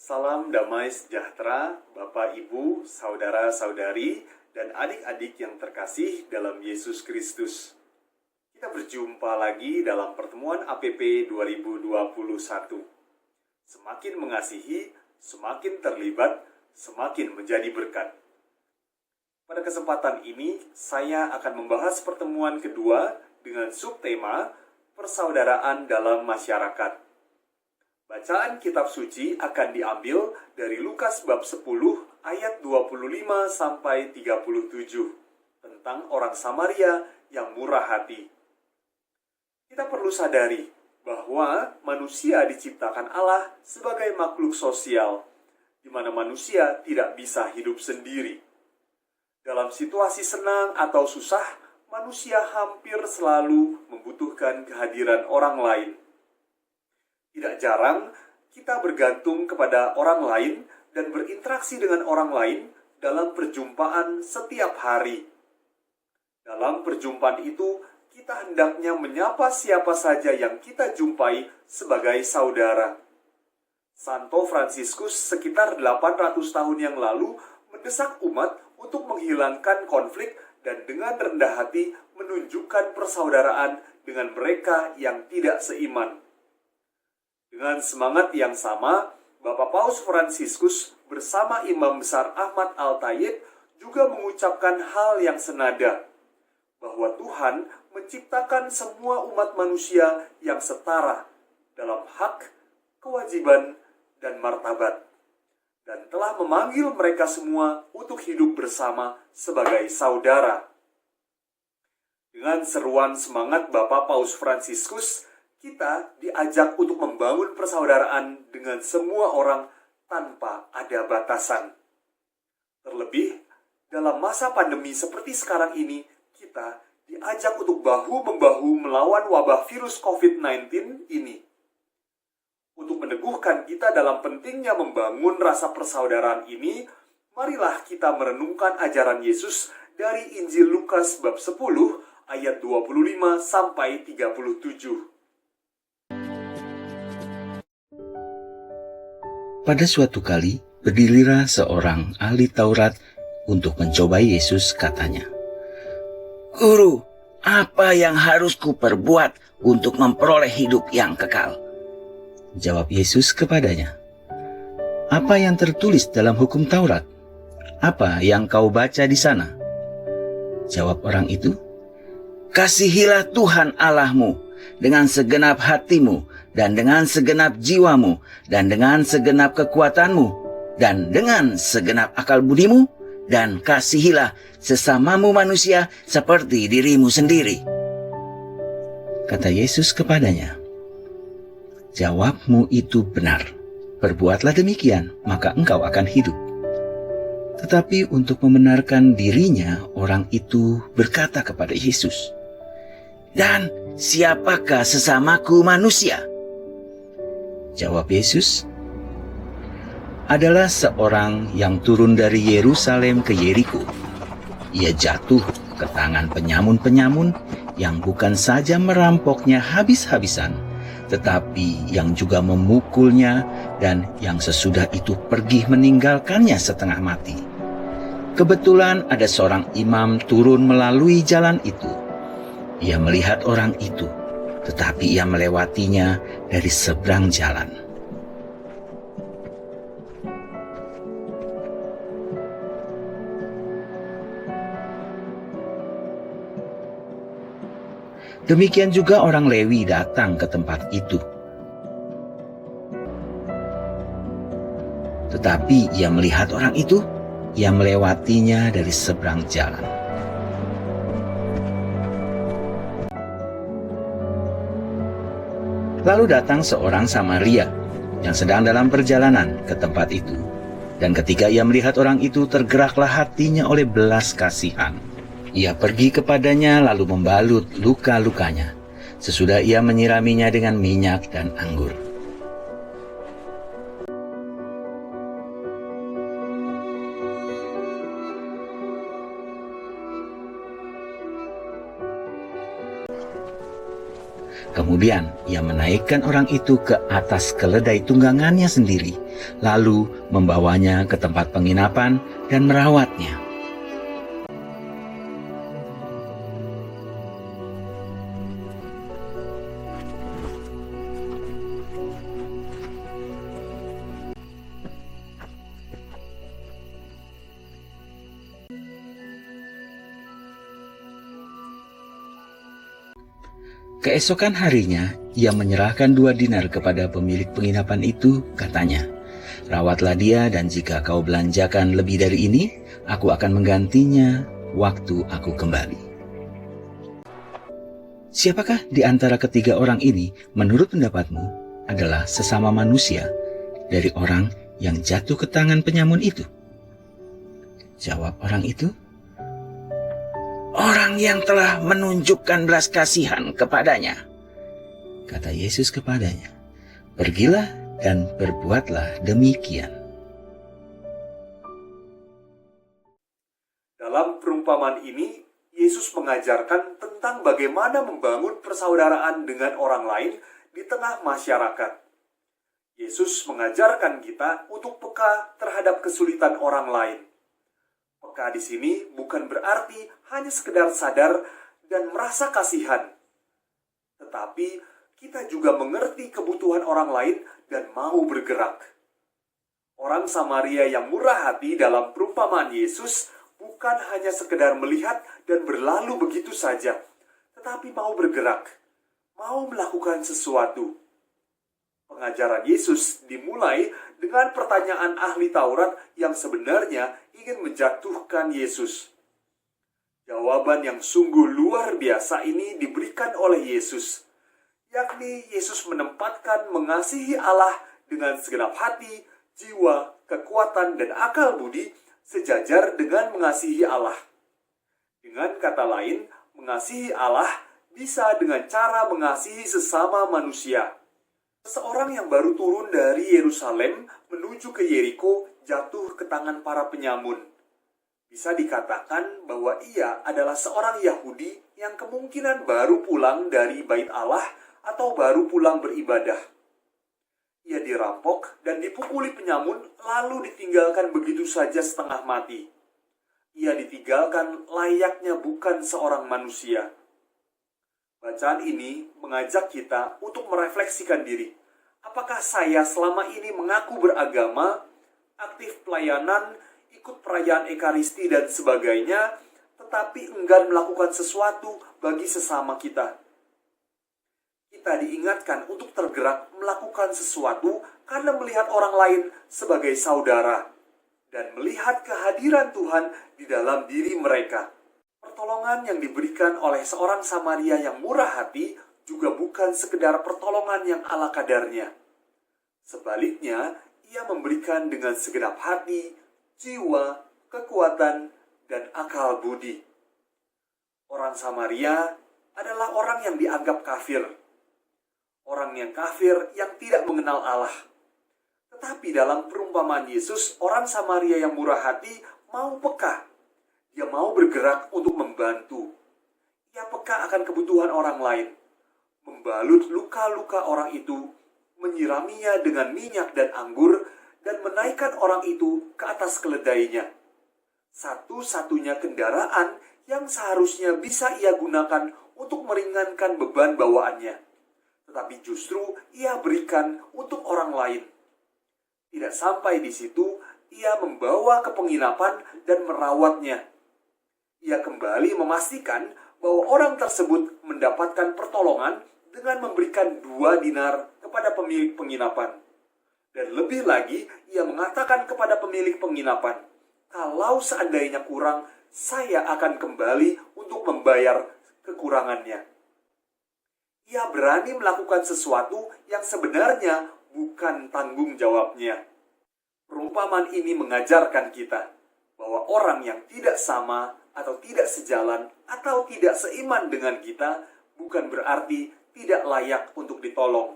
Salam damai sejahtera, Bapak, Ibu, saudara-saudari, dan adik-adik yang terkasih dalam Yesus Kristus. Kita berjumpa lagi dalam pertemuan APP 2021. Semakin mengasihi, semakin terlibat, semakin menjadi berkat. Pada kesempatan ini, saya akan membahas pertemuan kedua dengan subtema persaudaraan dalam masyarakat. Bacaan kitab suci akan diambil dari Lukas bab 10 ayat 25 sampai 37 tentang orang Samaria yang murah hati. Kita perlu sadari bahwa manusia diciptakan Allah sebagai makhluk sosial, di mana manusia tidak bisa hidup sendiri. Dalam situasi senang atau susah, manusia hampir selalu membutuhkan kehadiran orang lain. Tidak jarang kita bergantung kepada orang lain dan berinteraksi dengan orang lain dalam perjumpaan setiap hari. Dalam perjumpaan itu, kita hendaknya menyapa siapa saja yang kita jumpai sebagai saudara. Santo Fransiskus sekitar 800 tahun yang lalu mendesak umat untuk menghilangkan konflik dan dengan rendah hati menunjukkan persaudaraan dengan mereka yang tidak seiman. Dengan semangat yang sama, Bapak Paus Fransiskus bersama Imam Besar Ahmad Al-Tayyib juga mengucapkan hal yang senada, bahwa Tuhan menciptakan semua umat manusia yang setara dalam hak, kewajiban, dan martabat, dan telah memanggil mereka semua untuk hidup bersama sebagai saudara. Dengan seruan semangat Bapak Paus Fransiskus, kita diajak untuk membangun persaudaraan dengan semua orang tanpa ada batasan. Terlebih, dalam masa pandemi seperti sekarang ini, kita diajak untuk bahu-membahu melawan wabah virus COVID-19 ini. Untuk meneguhkan kita dalam pentingnya membangun rasa persaudaraan ini, marilah kita merenungkan ajaran Yesus dari Injil Lukas bab 10 ayat 25 sampai 37. Pada suatu kali, berdirilah seorang ahli Taurat untuk mencobai Yesus, katanya, "Guru, apa yang harus kuperbuat untuk memperoleh hidup yang kekal?" Jawab Yesus kepadanya, "Apa yang tertulis dalam hukum Taurat? Apa yang kau baca di sana?" Jawab orang itu, "Kasihilah Tuhan Allahmu dengan segenap hatimu, dan dengan segenap jiwamu, dan dengan segenap kekuatanmu, dan dengan segenap akal budimu, dan kasihilah sesamamu manusia seperti dirimu sendiri." Kata Yesus kepadanya, "Jawabmu itu benar. Perbuatlah demikian, maka engkau akan hidup." Tetapi untuk membenarkan dirinya, orang itu berkata kepada Yesus, "Dan siapakah sesamaku manusia?" Jawab Yesus, "Adalah seorang yang turun dari Yerusalem ke Yeriko. Ia jatuh ke tangan penyamun-penyamun yang bukan saja merampoknya habis-habisan, tetapi yang juga memukulnya, dan yang sesudah itu pergi meninggalkannya setengah mati. Kebetulan ada seorang imam turun melalui jalan itu. Ia melihat orang itu, tetapi ia melewatinya dari seberang jalan." Demikian juga orang Lewi datang ke tempat itu. Tetapi ia melihat orang itu, ia melewatinya dari seberang jalan. Lalu datang seorang Samaria yang sedang dalam perjalanan ke tempat itu. Dan ketika ia melihat orang itu, tergeraklah hatinya oleh belas kasihan. Ia pergi kepadanya lalu membalut luka-lukanya. Sesudah ia menyiraminya dengan minyak dan anggur. Kemudian ia menaikkan orang itu ke atas keledai tunggangannya sendiri, lalu membawanya ke tempat penginapan dan merawatnya. Keesokan harinya, ia menyerahkan 2 dinar kepada pemilik penginapan itu, katanya, "Rawatlah dia dan jika kau belanjakan lebih dari ini, aku akan menggantinya waktu aku kembali." Siapakah di antara ketiga orang ini menurut pendapatmu adalah sesama manusia dari orang yang jatuh ke tangan penyamun itu? Jawab orang itu, "Orang yang telah menunjukkan belas kasihan kepadanya." Kata Yesus kepadanya, "Pergilah dan berbuatlah demikian." Dalam perumpamaan ini, Yesus mengajarkan tentang bagaimana membangun persaudaraan dengan orang lain di tengah masyarakat. Yesus mengajarkan kita untuk peka terhadap kesulitan orang lain. Peka di sini bukan berarti hanya sekedar sadar dan merasa kasihan, tetapi kita juga mengerti kebutuhan orang lain dan mau bergerak. Orang Samaria yang murah hati dalam perumpamaan Yesus bukan hanya sekedar melihat dan berlalu begitu saja, tetapi mau bergerak, mau melakukan sesuatu. Pengajaran Yesus dimulai dengan pertanyaan ahli Taurat yang sebenarnya ingin menjatuhkan Yesus. Jawaban yang sungguh luar biasa ini diberikan oleh Yesus, yakni Yesus menempatkan mengasihi Allah dengan segenap hati, jiwa, kekuatan, dan akal budi sejajar dengan mengasihi Allah. Dengan kata lain, mengasihi Allah bisa dengan cara mengasihi sesama manusia. Seorang yang baru turun dari Yerusalem menuju ke Yeriko jatuh ke tangan para penyamun. Bisa dikatakan bahwa ia adalah seorang Yahudi yang kemungkinan baru pulang dari Bait Allah atau baru pulang beribadah. Ia dirampok dan dipukuli penyamun lalu ditinggalkan begitu saja setengah mati. Ia ditinggalkan layaknya bukan seorang manusia. Bacaan ini mengajak kita untuk merefleksikan diri. Apakah saya selama ini mengaku beragama, aktif pelayanan, ikut perayaan Ekaristi dan sebagainya, tetapi enggan melakukan sesuatu bagi sesama kita? Kita diingatkan untuk tergerak melakukan sesuatu karena melihat orang lain sebagai saudara dan melihat kehadiran Tuhan di dalam diri mereka. Pertolongan yang diberikan oleh seorang Samaria yang murah hati juga bukan sekedar pertolongan yang ala kadarnya. Sebaliknya, ia memberikan dengan segenap hati, jiwa, kekuatan, dan akal budi. Orang Samaria adalah orang yang dianggap kafir. Orang yang kafir yang tidak mengenal Allah. Tetapi dalam perumpamaan Yesus, orang Samaria yang murah hati mau peka. Dia mau bergerak untuk membantu. Ia peka akan kebutuhan orang lain. Membalut luka-luka orang itu, menyiraminya dengan minyak dan anggur, dan menaikkan orang itu ke atas keledainya. Satu-satunya kendaraan yang seharusnya bisa ia gunakan untuk meringankan beban bawaannya. Tetapi justru ia berikan untuk orang lain. Tidak sampai di situ, ia membawa ke penginapan dan merawatnya. Ia kembali memastikan bahwa orang tersebut mendapatkan pertolongan dengan memberikan 2 dinar kepada pemilik penginapan. Dan lebih lagi, ia mengatakan kepada pemilik penginapan, "Kalau seandainya kurang, saya akan kembali untuk membayar kekurangannya." Ia berani melakukan sesuatu yang sebenarnya bukan tanggung jawabnya. Perumpamaan ini mengajarkan kita bahwa orang yang tidak sama atau tidak sejalan atau tidak seiman dengan kita bukan berarti tidak layak untuk ditolong.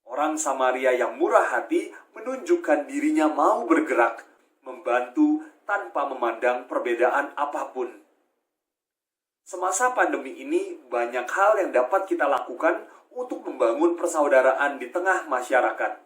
Orang Samaria yang murah hati menunjukkan dirinya mau bergerak, membantu tanpa memandang perbedaan apapun. Semasa pandemi ini, banyak hal yang dapat kita lakukan untuk membangun persaudaraan di tengah masyarakat.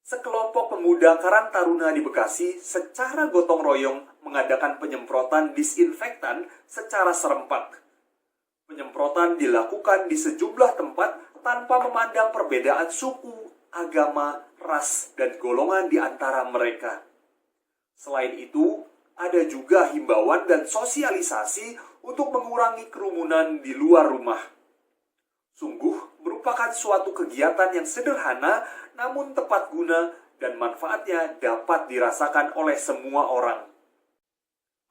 Sekelompok pemuda Karang Taruna di Bekasi secara gotong royong mengadakan penyemprotan disinfektan secara serempak. Penyemprotan dilakukan di sejumlah tempat tanpa memandang perbedaan suku, agama, ras, dan golongan di antara mereka. Selain itu, ada juga himbauan dan sosialisasi untuk mengurangi kerumunan di luar rumah. Sungguh merupakan suatu kegiatan yang sederhana namun tepat guna dan manfaatnya dapat dirasakan oleh semua orang.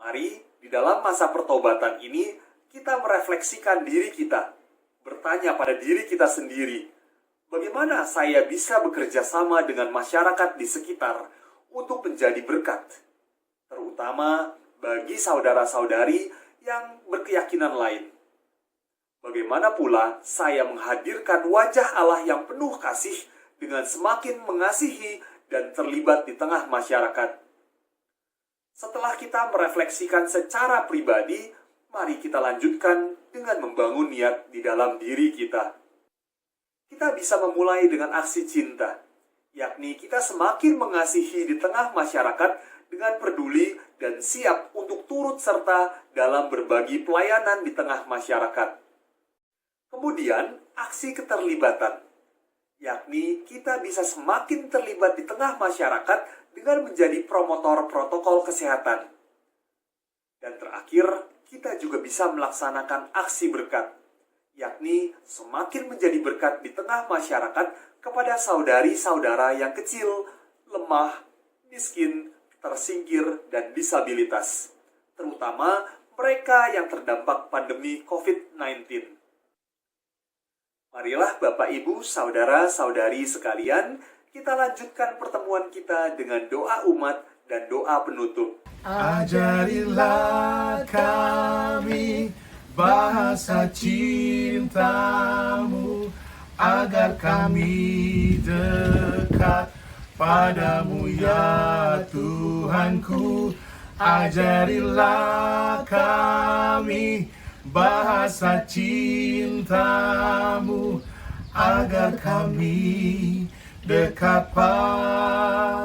Mari, di dalam masa pertobatan ini, kita merefleksikan diri kita, bertanya pada diri kita sendiri, bagaimana saya bisa bekerja sama dengan masyarakat di sekitar untuk menjadi berkat, terutama bagi saudara-saudari yang berkeyakinan lain. Bagaimana pula saya menghadirkan wajah Allah yang penuh kasih dengan semakin mengasihi dan terlibat di tengah masyarakat. Setelah kita merefleksikan secara pribadi, mari kita lanjutkan dengan membangun niat di dalam diri kita. Kita bisa memulai dengan aksi cinta, yakni kita semakin mengasihi di tengah masyarakat dengan peduli dan siap untuk turut serta dalam berbagi pelayanan di tengah masyarakat. Kemudian, aksi keterlibatan, yakni kita bisa semakin terlibat di tengah masyarakat dengan menjadi promotor protokol kesehatan. Dan terakhir, kita juga bisa melaksanakan aksi berkat, yakni semakin menjadi berkat di tengah masyarakat kepada saudari-saudara yang kecil, lemah, miskin, tersingkir, dan disabilitas, terutama mereka yang terdampak pandemi COVID-19. Marilah Bapak, Ibu, Saudara-saudari sekalian, kita lanjutkan pertemuan kita dengan doa umat dan doa penutup. Ajarilah kami bahasa cintamu, agar kami dekat padamu ya Tuhanku. Ajarilah kami bahasa cintamu, agar kami dekat padamu